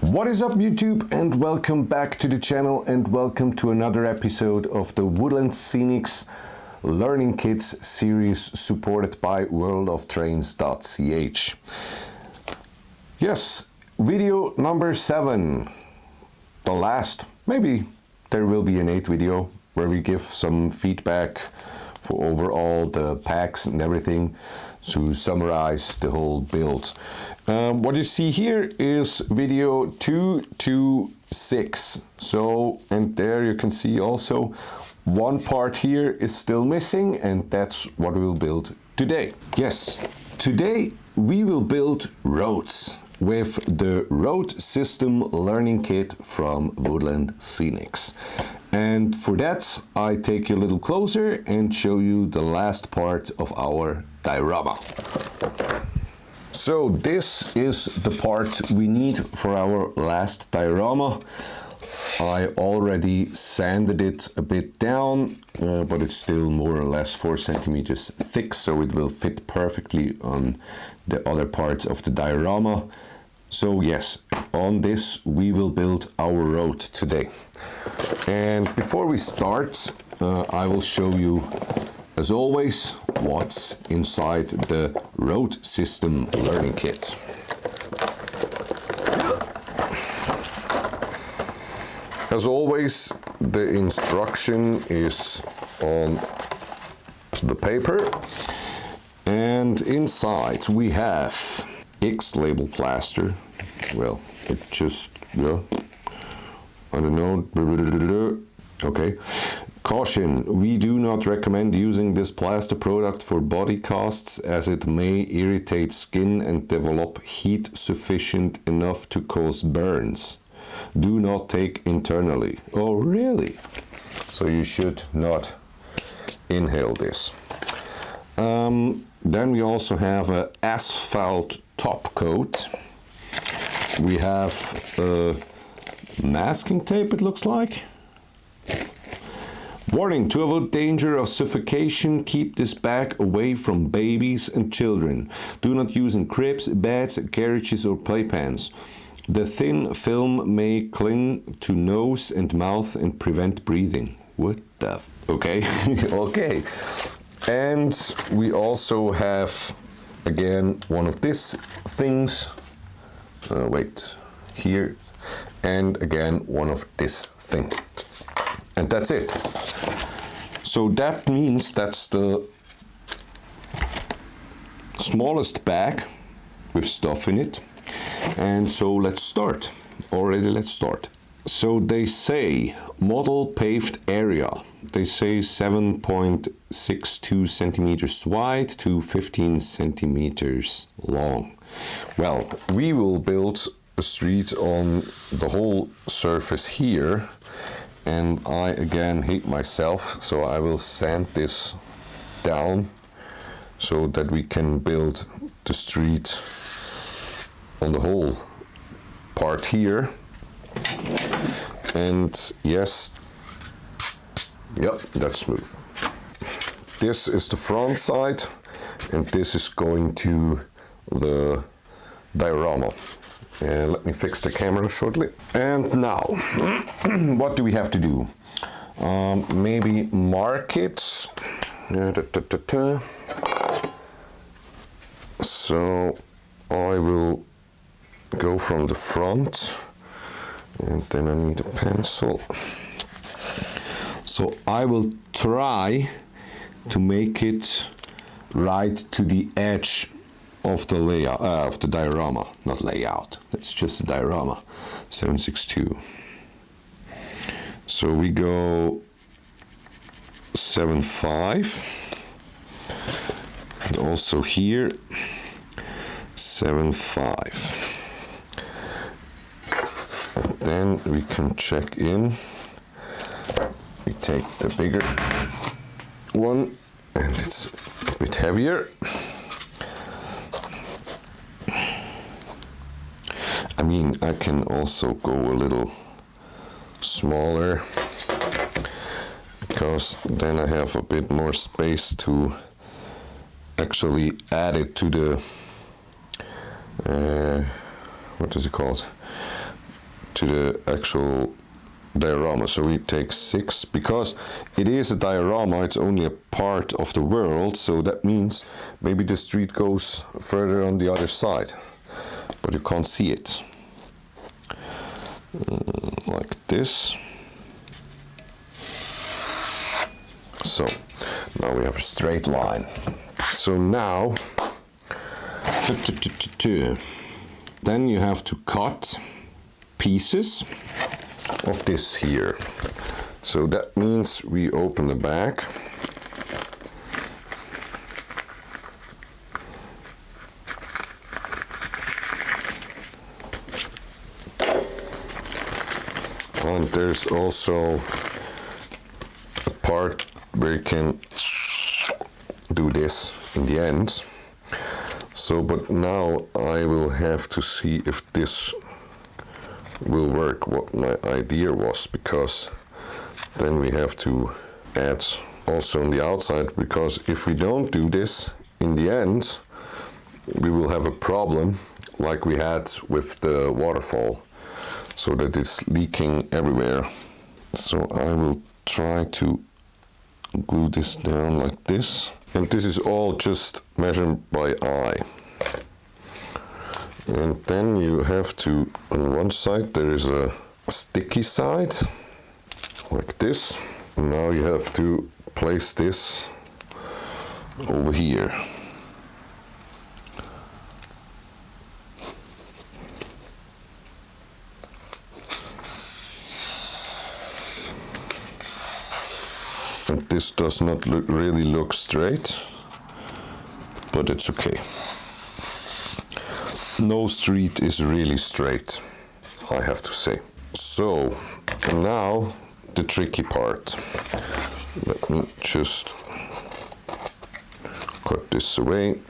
What is up YouTube, and welcome back to the channel, and welcome to another episode of the Woodland Scenics Learning Kits series supported by worldoftrains.ch. Yes, video number 7, the last. Maybe there will be an 8th video where we give some feedback for overall the packs and everything, to summarize the whole build. What you see here is video 226. So, and there you can see also one part here is still missing, and that's what we will build today. Yes, today we will build roads with the Road System Learning Kit from Woodland Scenics. And for that, I take you a little closer and show you the last part of our diorama. So this is the part we need for our last diorama. I already sanded it a bit down, but it's still more or less 4 centimeters thick, so it will fit perfectly on the other parts of the diorama. So yes, on this we will build our road today. And before we start, I will show you, as always, what's inside the Road System Learning Kit. As always, the instruction is on the paper, and inside we have X label plaster. Well, it just, yeah, I don't know. Okay. Caution, we do not recommend using this plaster product for body casts, as it may irritate skin and develop heat sufficient enough to cause burns. Do not take internally. Oh, really? So you should not inhale this. Then we also have an asphalt top coat. We have masking tape, it looks like. Warning, to avoid danger of suffocation, keep this bag away from babies and children. Do not use in cribs, beds, garages or playpens. The thin film may cling to nose and mouth and prevent breathing. What the? Okay, okay. And we also have, again, one of these things. Wait, here. And again, one of this thing. And that's it. So that means that's the smallest bag with stuff in it. And so let's start. Let's start. So they say model paved area. They say 7.62 centimeters wide to 15 centimeters long. Well, we will build a street on the whole surface here. And I again hate myself, so I will sand this down so that we can build the street on the whole part here. And yes, yep, that's smooth. This is the front side, and this is going to the diorama. And let me fix the camera shortly. And now, what do we have to do? Maybe mark it. So I will go from the front, and then I need a pencil. So I will try to make it right to the edge of the layout, of the diorama, not layout, that's just a diorama, 762. So we go 7.5, and also here 7.5. And then we can check in. We take the bigger one, and it's a bit heavier. I mean, I can also go a little smaller, because then I have a bit more space to actually add it to the what is it called? to the actual diorama. So we take 6, because it is a diorama, it's only a part of the world, so that means maybe the street goes further on the other side, but you can't see it. Like this. So now we have a straight line. So now then you have to cut pieces of this here. So that means we open the bag. And there's also a part where you can do this in the end. So, but now I will have to see if this will work, what my idea was, because then we have to add also on the outside, because if we don't do this in the end, we will have a problem like we had with the waterfall, so that it's leaking everywhere. So I will try to glue this down like this, and this is all just measured by eye. And then you have to, on one side there is a sticky side like this, and now you have to place this over here. And this does not really look straight, but it's okay. No street is really straight, I have to say. So now the tricky part. Let me just cut this away.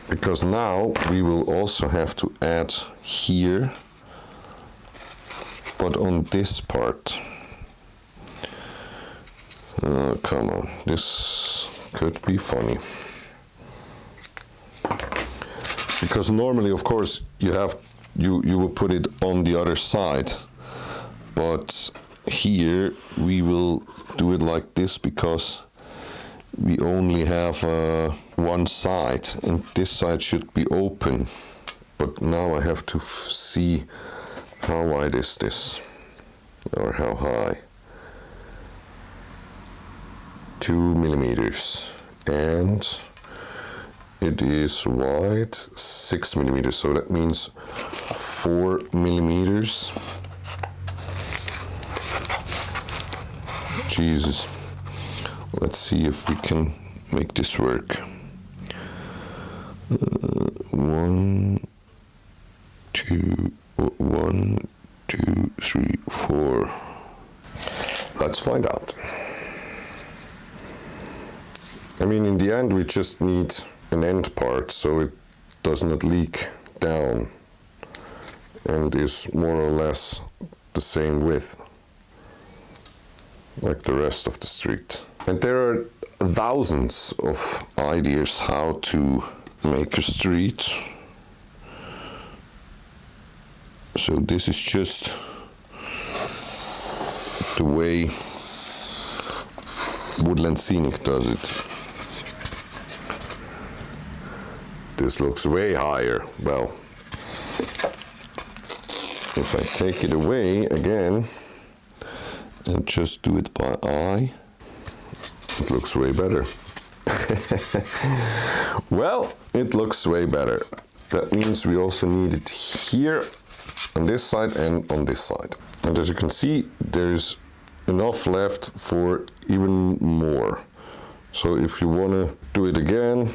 Because now we will also have to add here, but on this part. Come on, this could be funny. Because normally, of course, you will put it on the other side, but here we will do it like this, because we only have one side, and this side should be open. But now I have to see how wide is this, or how high. 2 millimeters, and it is wide 6 millimeters, so that means 4 millimeters. Jesus. Let's see if we can make this work. 1, 2, 1, 2, 3, 4. Let's find out. I mean, in the end, we just need an end part so it does not leak down and is more or less the same width like the rest of the street. And there are thousands of ideas how to make a street. So this is just the way Woodland Scenic does it. This looks way higher. Well, if I take it away again and just do it by eye, it looks way better. Well, it looks way better. That means we also need it here on this side and on this side. And as you can see, there's enough left for even more. So if you want to do it again,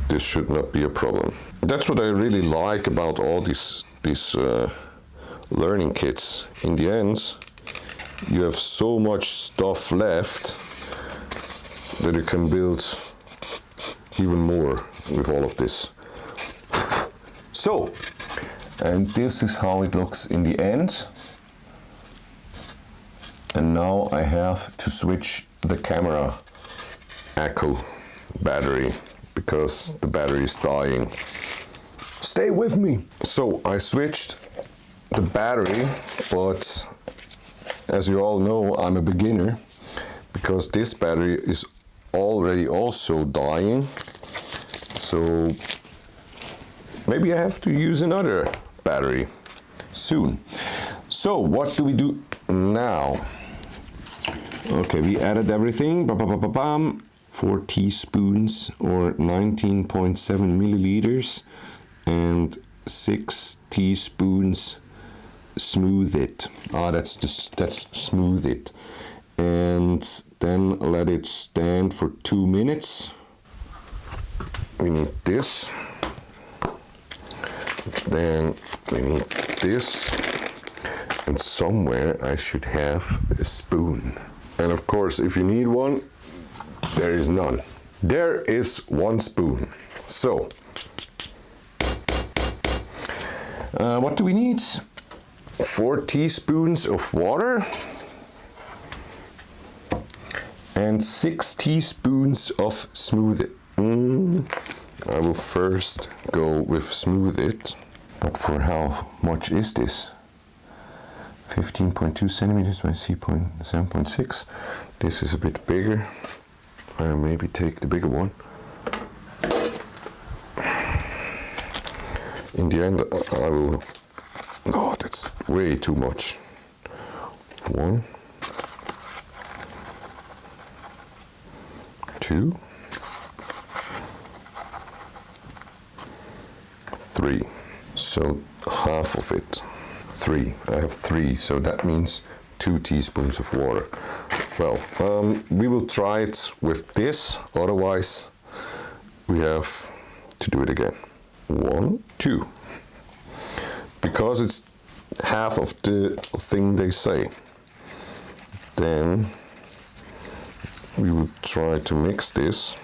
this should not be a problem. That's what I really like about all these learning kits. In the end, you have so much stuff left that you can build even more with all of this. So, and this is how it looks in the end. And now I have to switch the camera echo battery because the battery is dying. Stay with me. So I switched the battery, but as you all know, I'm a beginner because this battery is already also dying. So maybe I have to use another battery soon. So what do we do now? Okay, we added everything. 4 teaspoons or 19.7 milliliters and 6 teaspoons smooth it. That's smooth it. And then let it stand for 2 minutes. We need this. Then we need this. And somewhere I should have a spoon. And of course, if you need one, there is none. There is 1 spoon. So, what do we need? 4 teaspoons of water and 6 teaspoons of smooth it. I will first go with smooth it. But for how much is this? 15.2 centimeters by 7.6. This is a bit bigger. I'll maybe take the bigger one. In the end, I will. Oh, that's way too much. 1, 2, 3. So half of it. 3. I have 3, so that means 2 teaspoons of water. Well, we will try it with this, otherwise we have to do it again. 1, 2. Because it's half of the thing they say. Then we will try to mix this.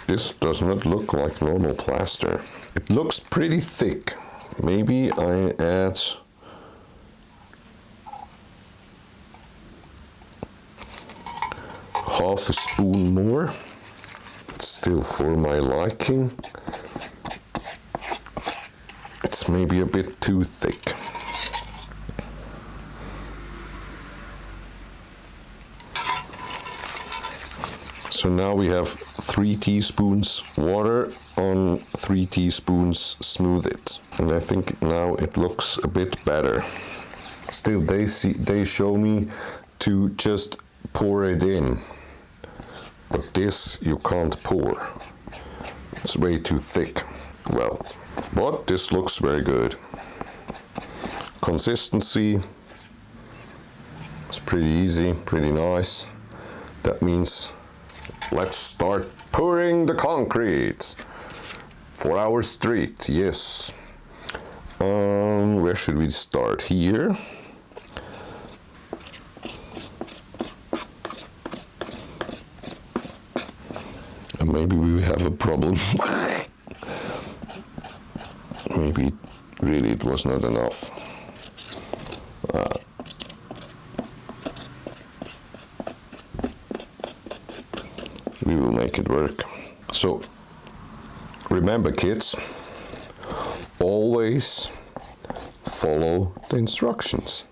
This does not look like normal plaster. It looks pretty thick. Maybe I add half a spoon more. Still for my liking. It's maybe a bit too thick. So now we have 3 teaspoons water on 3 teaspoons smooth it. And I think now it looks a bit better. Still, they show me to just pour it in. But this you can't pour. It's way too thick. Well, but this looks very good. Consistency is pretty easy, pretty nice. That means let's start pouring the concrete for our street. Yes. Where should we start? Here. And maybe we have a problem. Maybe really it was not enough. We will make it work. So remember, kids, always follow the instructions.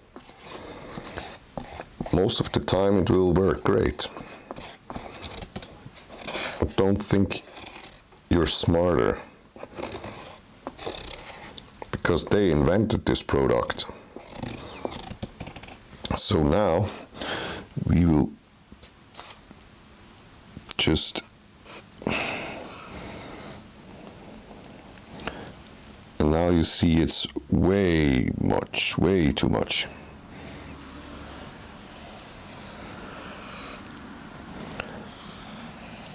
Most of the time it will work great. But don't think you're smarter, because they invented this product. So now we will just and now you see it's way too much.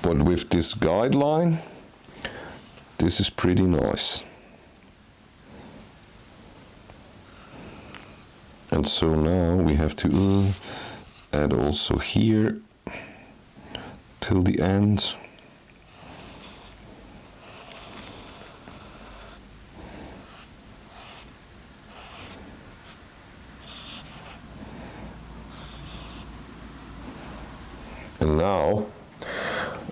But with this guideline, this is pretty nice. And so now we have to add also here till the end. And now,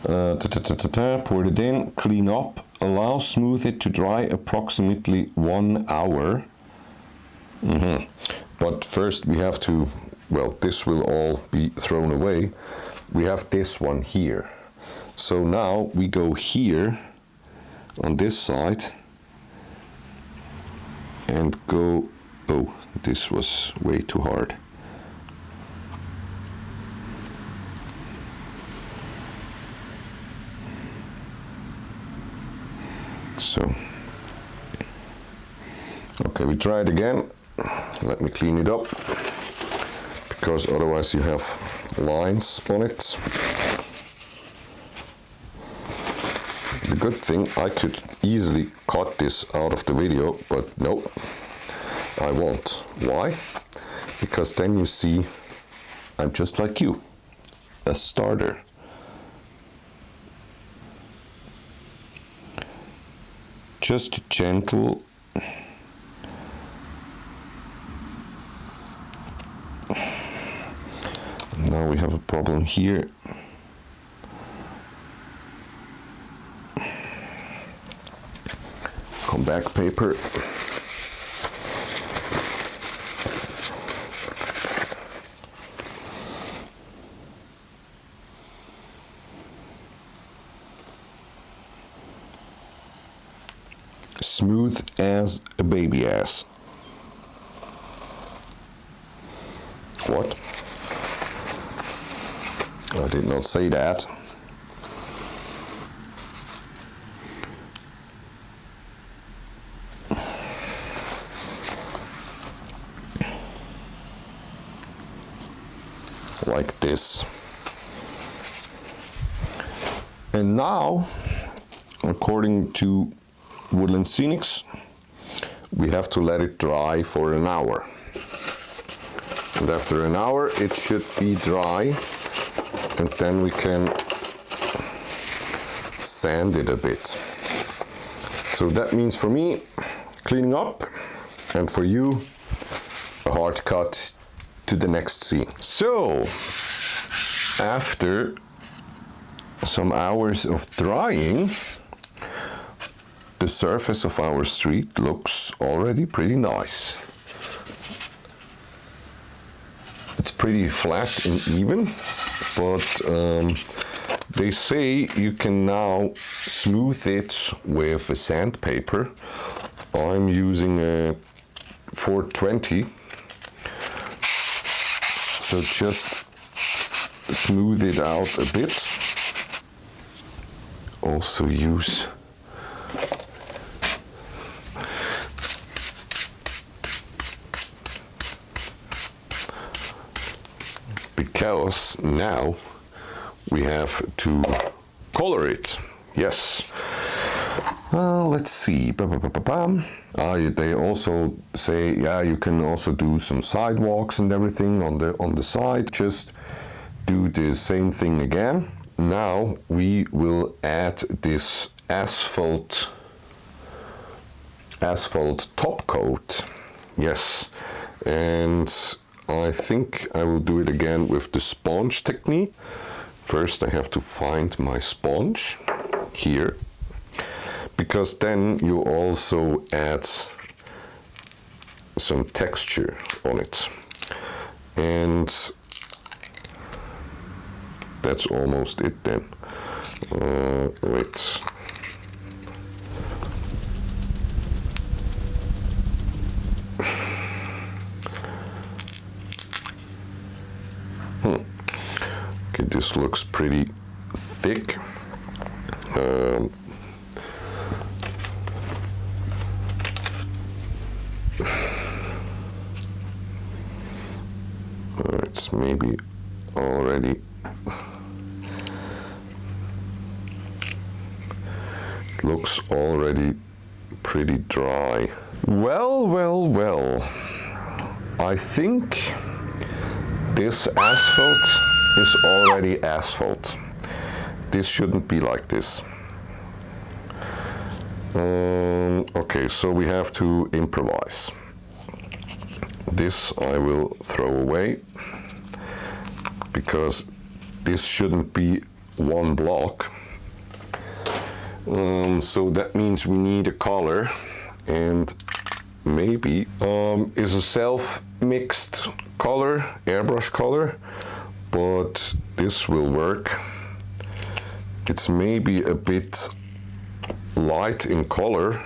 pour it in, clean up, allow smooth it to dry approximately 1 hour. But first we have to, well, this will all be thrown away. We have this one here. So now we go here on this side and go, oh, this was way too hard. So, okay, we try it again. Let me clean it up, because otherwise you have lines on it. The good thing, I could easily cut this out of the video, but no, I won't. Why? Because then you see I'm just like you, a starter. Just gentle. Now we have a problem here. Come back paper. Smooth as a baby ass. What? I did not say that. Like this. And now, according to Woodland Scenics, we have to let it dry for an hour. And after an hour it should be dry, and then we can sand it a bit. So that means for me, cleaning up, and for you, a hard cut to the next scene. So, after some hours of drying, the surface of our street looks already pretty nice. It's pretty flat and even, but they say you can now smooth it with a sandpaper. I'm using a 420, so just smooth it out a bit. Also use because now we have to color it. Yes. Let's see. They also say, yeah, you can also do some sidewalks and everything on the side. Just do the same thing again. Now we will add this asphalt top coat. Yes. And I think I will do it again with the sponge technique. First I have to find my sponge here, because then you also add some texture on it. And that's almost it then. Wait. Okay, this looks pretty thick. It's maybe already looks already pretty dry. Well, well, well. I think this asphalt is already asphalt. This shouldn't be like this. Okay, so we have to improvise. This I will throw away, because this shouldn't be one block. So that means we need a color, and maybe is a self-mixed color, airbrush color, but this will work. It's maybe a bit light in color,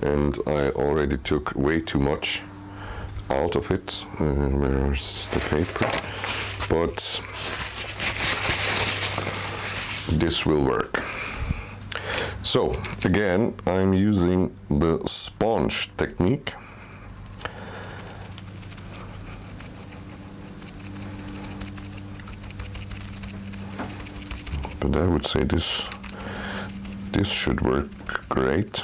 and I already took way too much out of it. Where's the paper? But this will work. So again, I'm using the sponge technique. But I would say this should work great.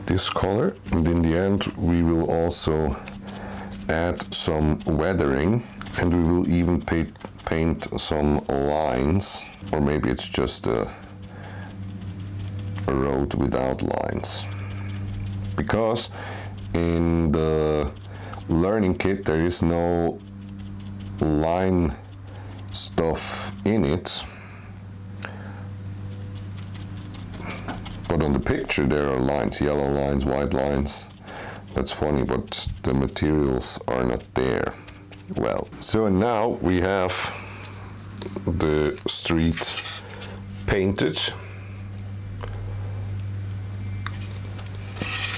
This color, and in the end we will also add some weathering, and we will even paint some lines, or maybe it's just a road without lines, because in the learning kit there is no line stuff in it, but on the picture there are lines, yellow lines, white lines. That's funny, but the materials are not there. Well, so now we have the street painted,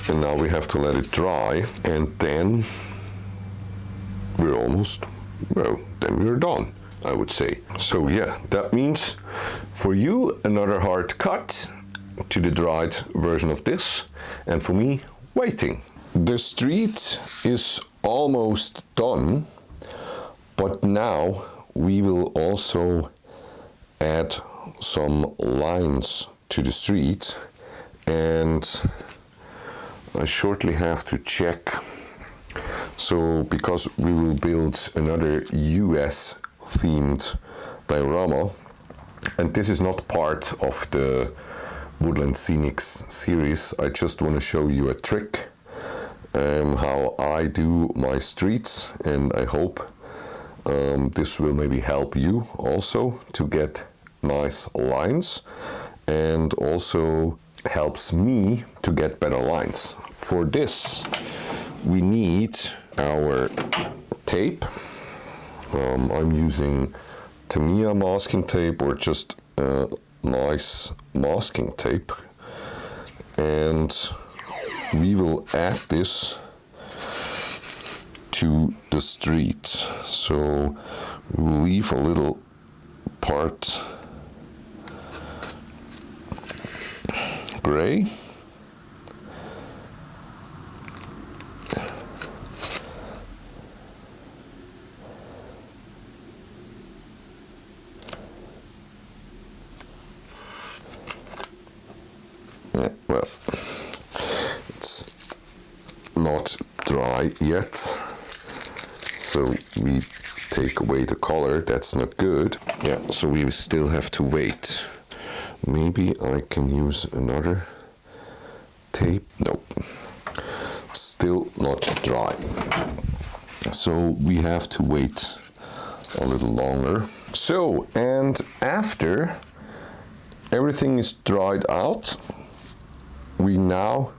and now we have to let it dry, and then we're almost, well, then we're done, I would say. So yeah, that means for you another hard cut to the dried version of this, and for me waiting. The street is almost done, but now we will also add some lines to the street, and I shortly have to check. So because we will build another US themed diorama, and this is not part of the Woodland Scenics series, I just want to show you a trick how I do my streets, and I hope this will maybe help you also to get nice lines, and also helps me to get better lines. For this we need our tape. I'm using Tamiya masking tape, or just nice masking tape, and we will add this to the street. So we will leave a little part gray, yeah, well, it's not dry yet, so we take away the color. That's not good. Yeah, so we still have to wait. Maybe I can use another tape. Nope, still not dry. So we have to wait a little longer. So, and after everything is dried out, we now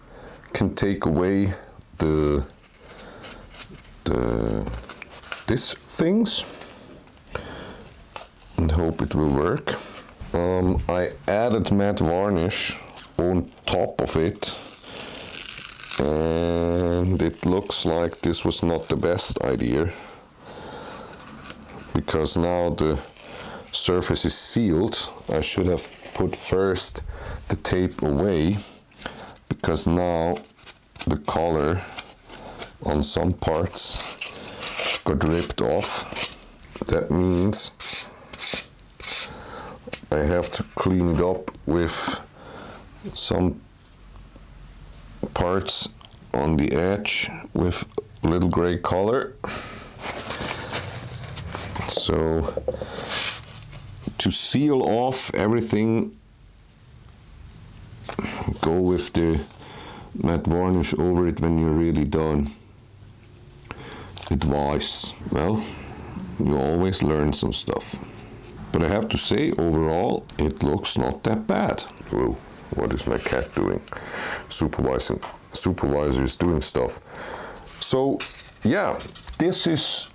can take away these things and hope it will work. I added matte varnish on top of it, and it looks like this was not the best idea, because now the surface is sealed. I should have put first the tape away, because now the color on some parts got ripped off. That means I have to clean it up with some parts on the edge with a little gray color. So to seal off everything, go with the matte varnish over it when you're really done. Advice. Well, you always learn some stuff. But I have to say, overall, it looks not that bad. Whoa, what is my cat doing? Supervisor is doing stuff. So, yeah, this is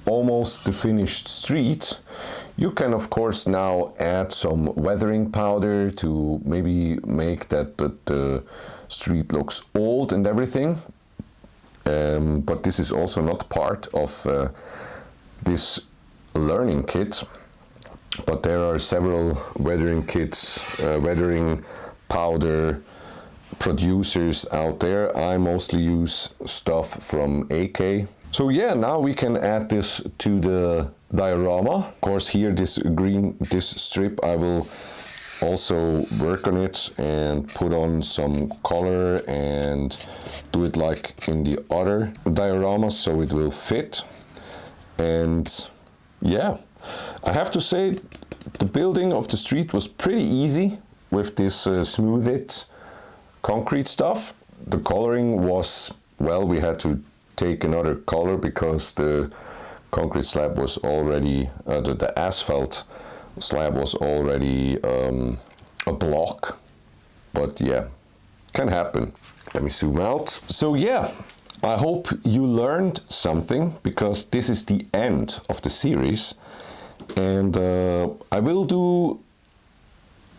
almost the finished street. You can, of course, now add some weathering powder to maybe make that the street looks old and everything. But this is also not part of this learning kit. But there are several weathering kits, weathering powder producers out there. I mostly use stuff from AK. So yeah, now we can add this to the diorama. Of course, here this strip, I will also work on it and put on some color and do it like in the other diorama so it will fit. And yeah, I have to say the building of the street was pretty easy with this smoothed concrete stuff. The coloring was, well, we had to take another color because the concrete slab was already, the asphalt slab was already a block. But yeah, can happen. Let me zoom out. So yeah, I hope you learned something, because this is the end of the series. And I will do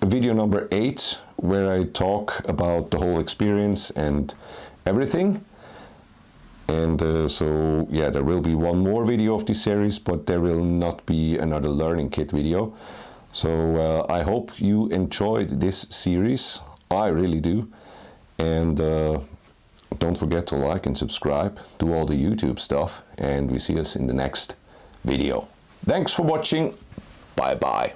a video number 8 where I talk about the whole experience and everything. And so yeah, there will be one more video of this series, but there will not be another learning kit video. So I hope you enjoyed this series. I really do. And don't forget to like and subscribe, do all the YouTube stuff, and we see us in the next video. Thanks for watching. Bye bye.